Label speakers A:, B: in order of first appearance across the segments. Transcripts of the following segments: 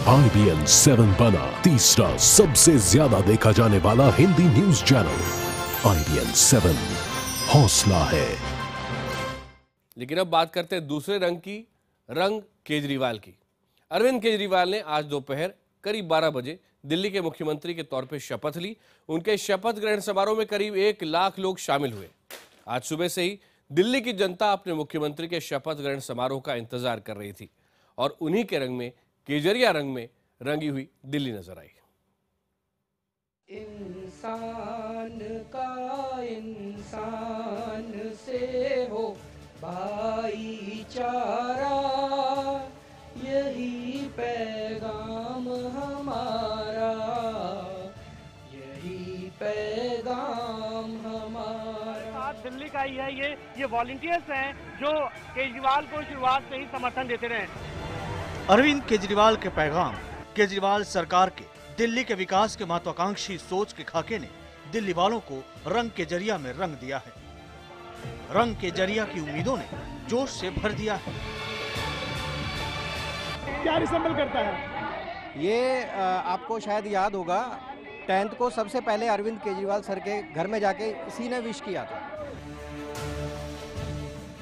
A: IBN 7 बना तीसरा सबसे ज्यादा देखा जाने वाला हिंदी न्यूज चैनल। IBN 7 हौसला है।
B: लेकिन अब बात करते हैं दूसरे रंग की, रंग केजरीवाल की। अरविंद केजरीवाल ने आज दोपहर करीब 12 बजे दिल्ली के मुख्यमंत्री के तौर पर शपथ ली। उनके शपथ ग्रहण समारोह में करीब 1 लाख लोग शामिल हुए। आज सुबह से ही दिल्ली की जनता अपने मुख्यमंत्री के शपथ ग्रहण समारोह का इंतजार कर रही थी और उन्हीं के रंग में, केजरिया रंग में रंगी हुई दिल्ली नजर आई।
C: इंसान का इंसान से हो भाईचारा, यही पैगाम हमारा, यही पैगाम हमारा।
D: आज दिल्ली का ही है ये वॉलंटियर्स हैं जो केजरीवाल को शुरुआत से ही समर्थन देते रहे।
E: अरविंद केजरीवाल के पैगाम। केजरीवाल सरकार के दिल्ली के विकास के महत्वाकांक्षी सोच के खाके ने दिल्ली वालों को रंग के जरिया में रंग दिया है। रंग के जरिया की उम्मीदों ने जोश से भर दिया है।
D: क्या रिसेंबल करता है
F: ये? आपको शायद याद होगा 10th को सबसे पहले अरविंद केजरीवाल सर के घर में जाके इसी ने विश किया था।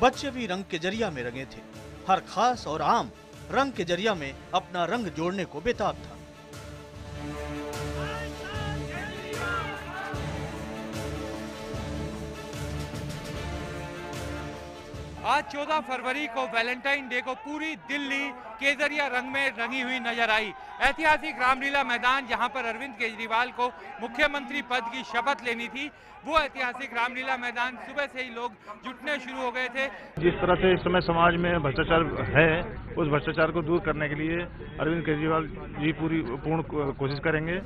E: बच्चे भी रंग के जरिया में रंगे थे। हर खास और आम रंग के जरिया में अपना रंग जोड़ने को बेताब था।
G: आज 14 फरवरी को वैलेंटाइन डे को पूरी दिल्ली केजरिया रंग में रंगी हुई नजर आई। ऐतिहासिक रामलीला मैदान जहां पर अरविंद केजरीवाल को मुख्यमंत्री पद की शपथ लेनी थी, वो ऐतिहासिक रामलीला मैदान सुबह से ही लोग जुटने शुरू हो गए थे।
H: जिस तरह से इस समय समाज में भ्रष्टाचार है, उस भ्रष्टाचार को दूर करने के लिए अरविंद केजरीवाल जी पूर्ण कोशिश करेंगे।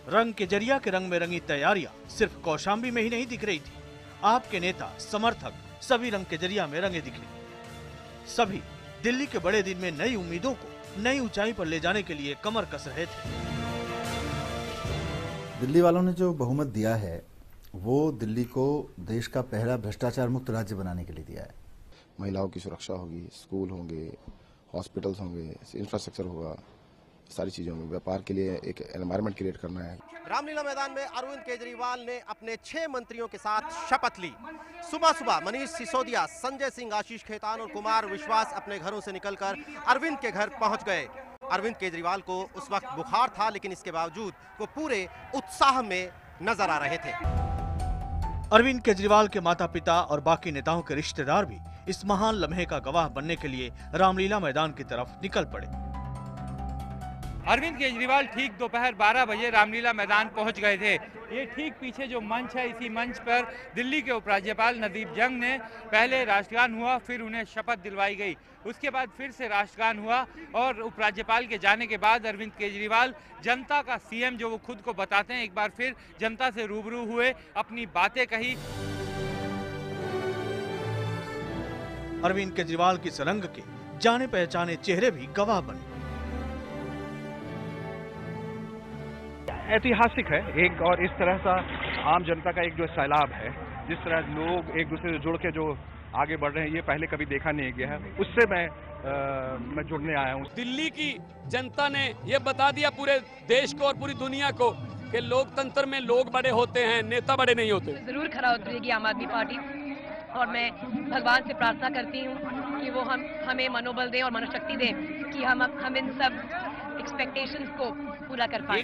E: रंग के जरिया के रंग में रंगी तैयारियां सिर्फ कौशाम्बी में ही नहीं दिख रही थी। आपके नेता, समर्थक सभी रंग के जरिया में रंगे दिखे। सभी दिल्ली के बड़े दिन में नई उम्मीदों को नई ऊंचाई पर ले जाने के लिए कमर कस रहे थे।
I: दिल्ली वालों ने जो बहुमत दिया है वो दिल्ली को देश का पहला भ्रष्टाचार मुक्त राज्य बनाने के लिए दिया है।
J: महिलाओं की सुरक्षा होगी, स्कूल होंगे, हॉस्पिटल्स होंगे, इंफ्रास्ट्रक्चर होगा, सारी चीजों में व्यापार के लिए एक एनवायरनमेंट क्रिएट करना है।
F: रामलीला मैदान में अरविंद केजरीवाल ने अपने 6 मंत्रियों के साथ शपथ ली। सुबह सुबह मनीष सिसोदिया, संजय सिंह, आशीष खेतान और कुमार विश्वास अपने घरों से निकलकर अरविंद के घर पहुंच गए। अरविंद केजरीवाल को उस वक्त बुखार था, लेकिन इसके बावजूद वो पूरे उत्साह में नजर आ रहे थे।
E: अरविंद केजरीवाल के माता पिता और बाकी नेताओं के रिश्तेदार भी इस महान लम्हे का गवाह बनने के लिए रामलीला मैदान की तरफ निकल पड़े।
G: अरविंद केजरीवाल ठीक दोपहर 12 बजे रामलीला मैदान पहुंच गए थे। ये ठीक पीछे जो मंच है, इसी मंच पर दिल्ली के उपराज्यपाल नदीप जंग ने पहले राष्ट्रगान हुआ, फिर उन्हें शपथ दिलवाई गई। उसके बाद फिर से राष्ट्रगान हुआ और उपराज्यपाल के जाने के बाद अरविंद केजरीवाल जनता का सीएम जो वो खुद को बताते हैं, एक बार फिर जनता से रूबरू हुए, अपनी बातें कही।
E: अरविंद केजरीवाल की इस रंग के जाने पहचाने चेहरे भी गवाह बने।
H: ऐतिहासिक है एक, और इस तरह सा आम जनता का एक जो सैलाब है, जिस तरह लोग एक दूसरे से जुड़ के जो आगे बढ़ रहे हैं, ये पहले कभी देखा नहीं गया है। उससे मैं जुड़ने आया हूँ।
K: दिल्ली की जनता ने ये बता दिया पूरे देश को और पूरी दुनिया को कि लोकतंत्र में लोग बड़े होते हैं, नेता बड़े नहीं होते।
L: जरूर खरा उतरेगी आम आदमी पार्टी और मैं भगवान से प्रार्थना करती हूँ कि वो हमें मनोबल दें और मनोशक्ति दें कि हम इन सब एक्सपेक्टेशंस को पूरा कर पाए।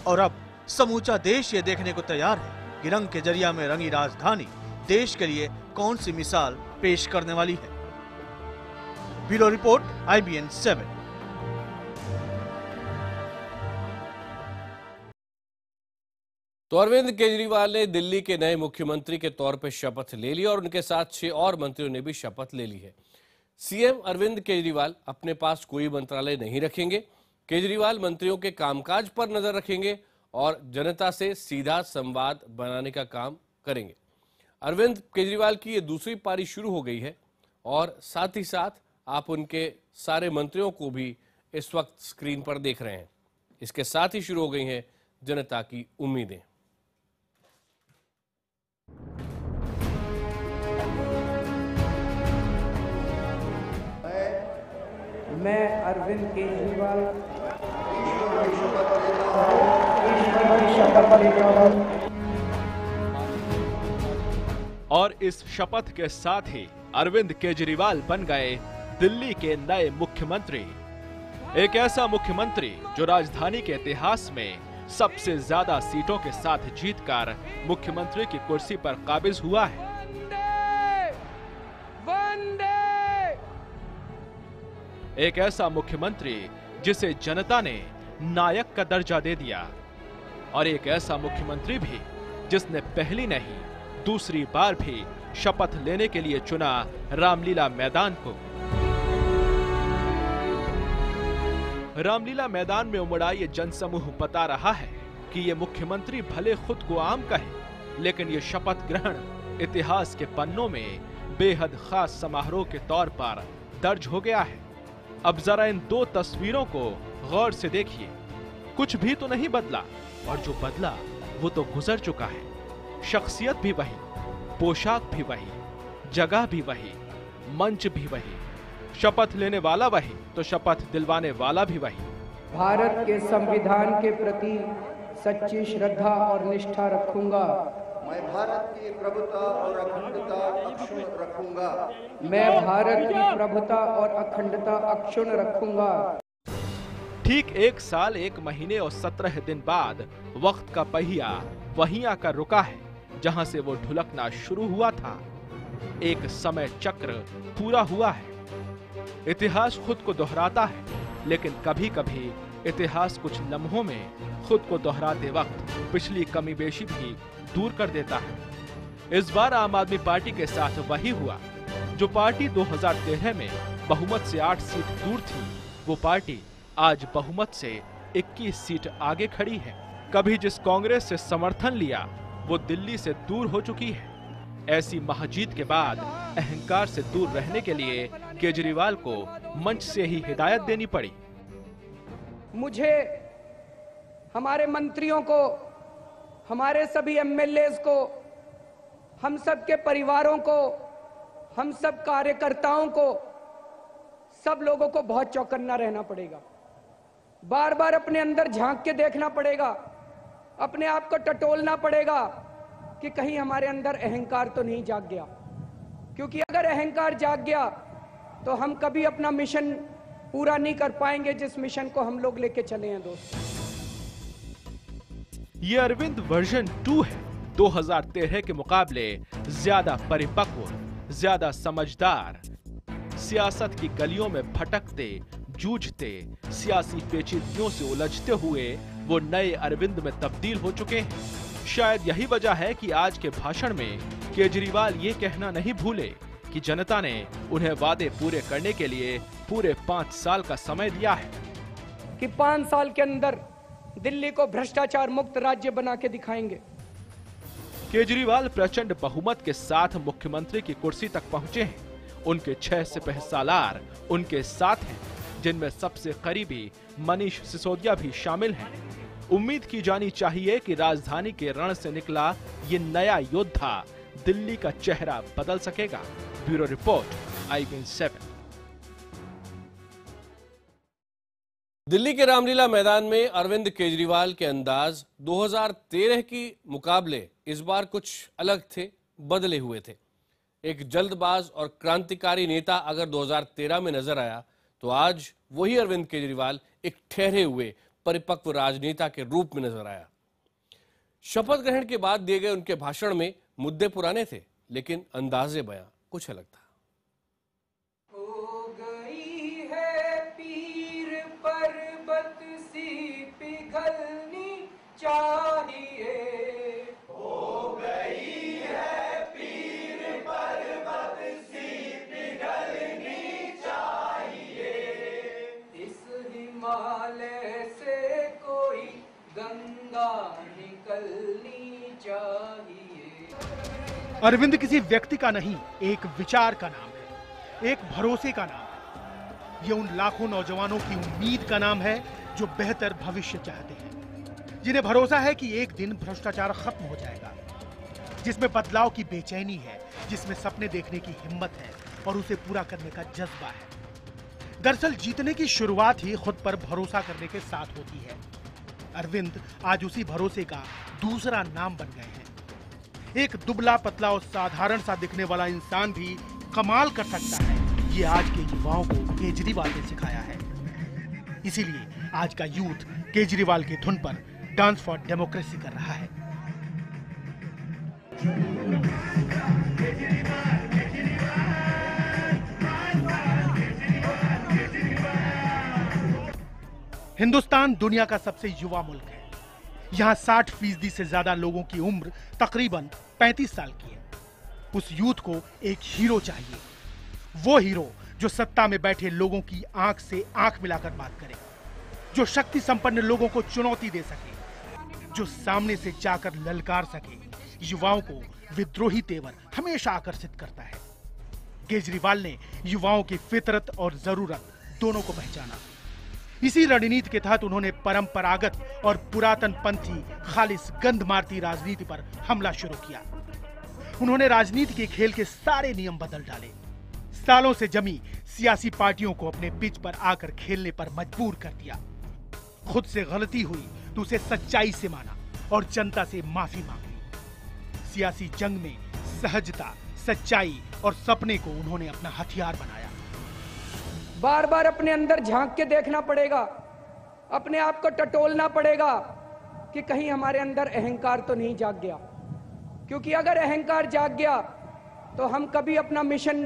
E: और अब समूचा देश ये देखने को तैयार है कि रंग के जरिया में रंगी राजधानी देश के लिए कौन सी मिसाल पेश करने वाली है। Bureau report, IBN 7।
B: तो अरविंद केजरीवाल ने दिल्ली के नए मुख्यमंत्री के तौर पर शपथ ले ली और उनके साथ 6 और मंत्रियों ने भी शपथ ले ली है। सीएम अरविंद केजरीवाल अपने पास कोई मंत्रालय नहीं रखेंगे। केजरीवाल मंत्रियों के कामकाज पर नजर रखेंगे और जनता से सीधा संवाद बनाने का काम करेंगे। अरविंद केजरीवाल की ये दूसरी पारी शुरू हो गई है और साथ ही साथ आप उनके सारे मंत्रियों को भी इस वक्त स्क्रीन पर देख रहे हैं। इसके साथ ही शुरू हो गई हैं जनता की उम्मीदें।
C: मैं अरविंद केजरीवाल शपथ लेता हूँ।
E: और इस शपथ के साथ ही अरविंद केजरीवाल बन गए दिल्ली के नए मुख्यमंत्री। एक ऐसा मुख्यमंत्री जो राजधानी के इतिहास में सबसे ज्यादा सीटों के साथ जीतकर मुख्यमंत्री की कुर्सी पर काबिज हुआ है। एक ऐसा मुख्यमंत्री जिसे जनता ने नायक का दर्जा दे दिया, और एक ऐसा मुख्यमंत्री भी जिसने पहली नहीं दूसरी बार भी शपथ लेने के लिए चुना रामलीला मैदान को। रामलीला मैदान में उमड़ा ये जनसमूह बता रहा है कि ये मुख्यमंत्री भले खुद को आम कहे, लेकिन ये शपथ ग्रहण इतिहास के पन्नों में बेहद खास समारोह के तौर पर दर्ज हो गया है। अब जरा इन दो तस्वीरों को गौर से देखिए। कुछ भी तो नहीं बदला, और जो बदला वो तो गुजर चुका है। शख्सियत भी वही, पोशाक भी वही, जगह भी वही, मंच भी वही, शपथ लेने वाला वही, तो शपथ दिलवाने वाला भी वही।
C: भारत के संविधान के प्रति सच्ची श्रद्धा और निष्ठा रखूंगा।
M: मैं भारत की प्रभुता और अखंडता अक्षुण्ण रखूंगा।
C: मैं भारत की प्रभुता और अखंडता अक्षुण्ण रखूंगा।
E: ठीक 1 साल 1 महीने और 17 दिन बाद वक्त का पहिया वहीं आकर रुका है जहां से वो ढुलकना शुरू हुआ था। एक समय चक्र पूरा हुआ है। इतिहास खुद को दोहराता है, लेकिन कभी कभी इतिहास कुछ लम्हों में खुद को दोहराते वक्त पिछली कमी बेशी भी दूर कर देता है। इस बार आम आदमी पार्टी के साथ वही हुआ। जो पार्टी 2013 में बहुमत से 8 सीट दूर थी, वो पार्टी आज बहुमत से 21 सीट आगे खड़ी है। कभी जिस कांग्रेस से समर्थन लिया वो दिल्ली से दूर हो चुकी है। ऐसी महाजीत के बाद अहंकार से दूर रहने के लिए केजरीवाल को मंच से ही हिदायत देनी पड़ी।
C: मुझे, हमारे मंत्रियों को, हमारे सभी एमएलएज को, हम सब के परिवारों को, हम सब कार्यकर्ताओं को, सब लोगों को बहुत चौकन्ना रहना पड़ेगा। बार बार अपने अंदर झांक के देखना पड़ेगा, अपने आप को टटोलना पड़ेगा कि कहीं हमारे अंदर अहंकार तो नहीं जाग गया। क्योंकि अगर अहंकार जाग गया तो हम कभी अपना मिशन पूरा नहीं कर पाएंगे, जिस मिशन को हम लोग लेके चले हैं। दोस्तों,
E: ये अरविंद वर्जन 2 है। 2013 के मुकाबले ज्यादा परिपक्व, ज्यादा समझदार, सियासत की गलियों में भटकते, जूझते, सियासी पेचीदगियों से उलझते हुए वो नए अरविंद में तब्दील हो चुके हैं। शायद यही वजह है कि आज के भाषण में केजरीवाल ये कहना नहीं भूले कि जनता ने उन्हें वादे पूरे करने के लिए पूरे 5 साल का समय दिया है।
C: कि 5 साल के अंदर दिल्ली को भ्रष्टाचार मुक्त राज्य बना के दिखाएंगे।
E: केजरीवाल प्रचंड बहुमत के साथ मुख्यमंत्री की कुर्सी तक पहुंचे हैं। उनके 6 सिपह सालार उनके साथ हैं, जिनमें सबसे करीबी मनीष सिसोदिया भी शामिल हैं। उम्मीद की जानी चाहिए कि राजधानी के रण से निकला ये नया योद्धा दिल्ली का चेहरा बदल सकेगा। Bureau report, IBN 7।
B: दिल्ली के रामलीला मैदान में अरविंद केजरीवाल के अंदाज 2013 की मुकाबले इस बार कुछ अलग थे, बदले हुए थे। एक जल्दबाज और क्रांतिकारी नेता अगर 2013 में नजर आया, तो आज वही अरविंद केजरीवाल एक ठहरे हुए परिपक्व राजनेता के रूप में नजर आया। शपथ ग्रहण के बाद दिए गए उनके भाषण में मुद्दे पुराने थे, लेकिन अंदाजे बयां कुछ अलग था।
C: हो गई है पीर पर्वत सी पिघलनी चाहिए, हो गई है पीर पर्वत सी पिघलनी चाहिए, इस हिमालय से कोई गंगा निकलनी चाहिए।
N: अरविंद किसी व्यक्ति का नहीं, एक विचार का नाम है, एक भरोसे का नाम है। ये उन लाखों नौजवानों की उम्मीद का नाम है जो बेहतर भविष्य चाहते हैं, जिन्हें भरोसा है कि एक दिन भ्रष्टाचार खत्म हो जाएगा, जिसमें बदलाव की बेचैनी है, जिसमें सपने देखने की हिम्मत है और उसे पूरा करने का जज्बा है, दरअसल जीतने की शुरुआत ही खुद पर भरोसा करने के साथ होती है। अरविंद आज उसी भरोसे का दूसरा नाम बन गए हैं। एक दुबला पतला और साधारण सा दिखने वाला इंसान भी कमाल कर सकता है, ये आज के युवाओं को केजरीवाल ने सिखाया है। इसीलिए आज का यूथ केजरीवाल की धुन पर डांस फॉर डेमोक्रेसी कर रहा है। हिंदुस्तान दुनिया का सबसे युवा मुल्क है। यहाँ 60% से ज्यादा लोगों की उम्र तकरीबन 35 साल की है। उस यूथ को एक हीरो चाहिए, वो हीरो जो सत्ता में बैठे लोगों की आंख से आंख मिलाकर बात करे, जो शक्ति संपन्न लोगों को चुनौती दे सके, जो सामने से जाकर ललकार सके। युवाओं को विद्रोही तेवर हमेशा आकर्षित करता है। केजरीवाल ने युवाओं की फितरत और जरूरत दोनों को पहचाना। इसी रणनीति के तहत उन्होंने परंपरागत और पुरातन पंथी खालिस गंध मारती राजनीति पर हमला शुरू किया। उन्होंने राजनीति के खेल के सारे नियम बदल डाले। सालों से जमी सियासी पार्टियों को अपने पिच पर आकर खेलने पर मजबूर कर दिया। खुद से गलती हुई तो उसे सच्चाई से माना और जनता से माफी मांग ली। सियासी जंग में सहजता, सच्चाई और सपने को उन्होंने अपना हथियार बनाया।
C: बार बार अपने अंदर झांक के देखना पड़ेगा, अपने आप को टटोलना पड़ेगा कि कहीं हमारे अंदर अहंकार तो नहीं जाग गया। क्योंकि अगर अहंकार जाग गया तो हम कभी अपना मिशन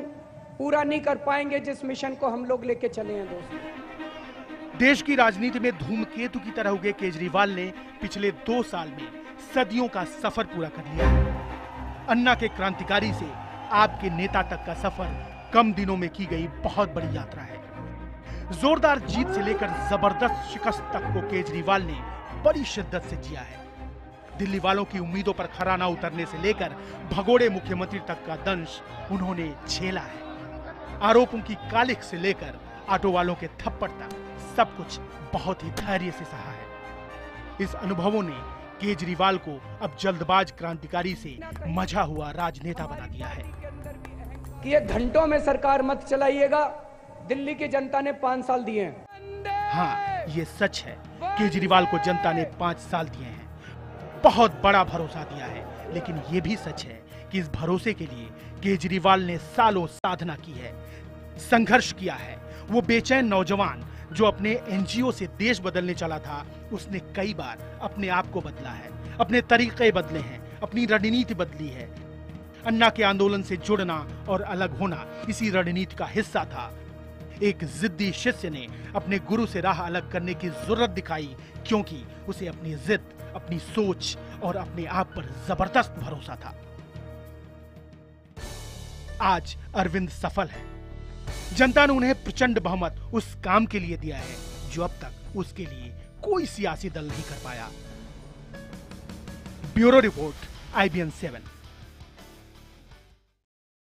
C: पूरा नहीं कर पाएंगे, जिस मिशन को हम लोग लेके चले हैं। दोस्तों,
N: देश की राजनीति में धूमकेतु की तरह उगे केजरीवाल ने पिछले 2 साल में सदियों का सफर पूरा कर लिया है। अन्ना के क्रांतिकारी से आपके नेता तक का सफर कम दिनों में की गई बहुत बड़ी यात्रा है। जोरदार जीत से लेकर जबरदस्त शिकस्त तक को केजरीवाल ने बड़ी शिद्दत से जिया है। दिल्ली वालों की उम्मीदों पर खरा ना उतरने से लेकर भगोड़े मुख्यमंत्री तक का दंश उन्होंने झेला है। आरोपों की कालिख से लेकर ऑटो वालों के थप्पड़ तक सब कुछ बहुत ही धैर्य से सहा है। इस अनुभवों ने केजरीवाल को अब जल्दबाज क्रांतिकारी से मजा हुआ राजनेता बना दिया है
C: कि ये घंटों में सरकार मत चलाइएगा, दिल्ली की जनता ने 5 साल दिए हैं।
N: हाँ, ये सच है, केजरीवाल को जनता ने 5 साल दिए हैं, बहुत बड़ा भरोसा दिया है। लेकिन ये भी सच है कि इस भरोसे के लिए केजरीवाल ने सालों साधना की है, संघर्ष किया है। वो बेचैन नौजवान जो अपने एनजीओ से देश बदलने चला था, उसने कई बार अपने आप को बदला है, अपने तरीके बदले हैं, अपनी रणनीति बदली है। अन्ना के आंदोलन से जुड़ना और अलग होना इसी रणनीति का हिस्सा था। एक जिद्दी शिष्य ने अपने गुरु से राह अलग करने की जरूरत दिखाई, क्योंकि उसे अपनी जिद, अपनी सोच और अपने आप पर जबरदस्त भरोसा था। आज अरविंद सफल है। जनता ने उन्हें प्रचंड बहुमत उस काम के लिए दिया है जो अब तक उसके लिए कोई सियासी दल नहीं कर पाया। Bureau report, IBN 7।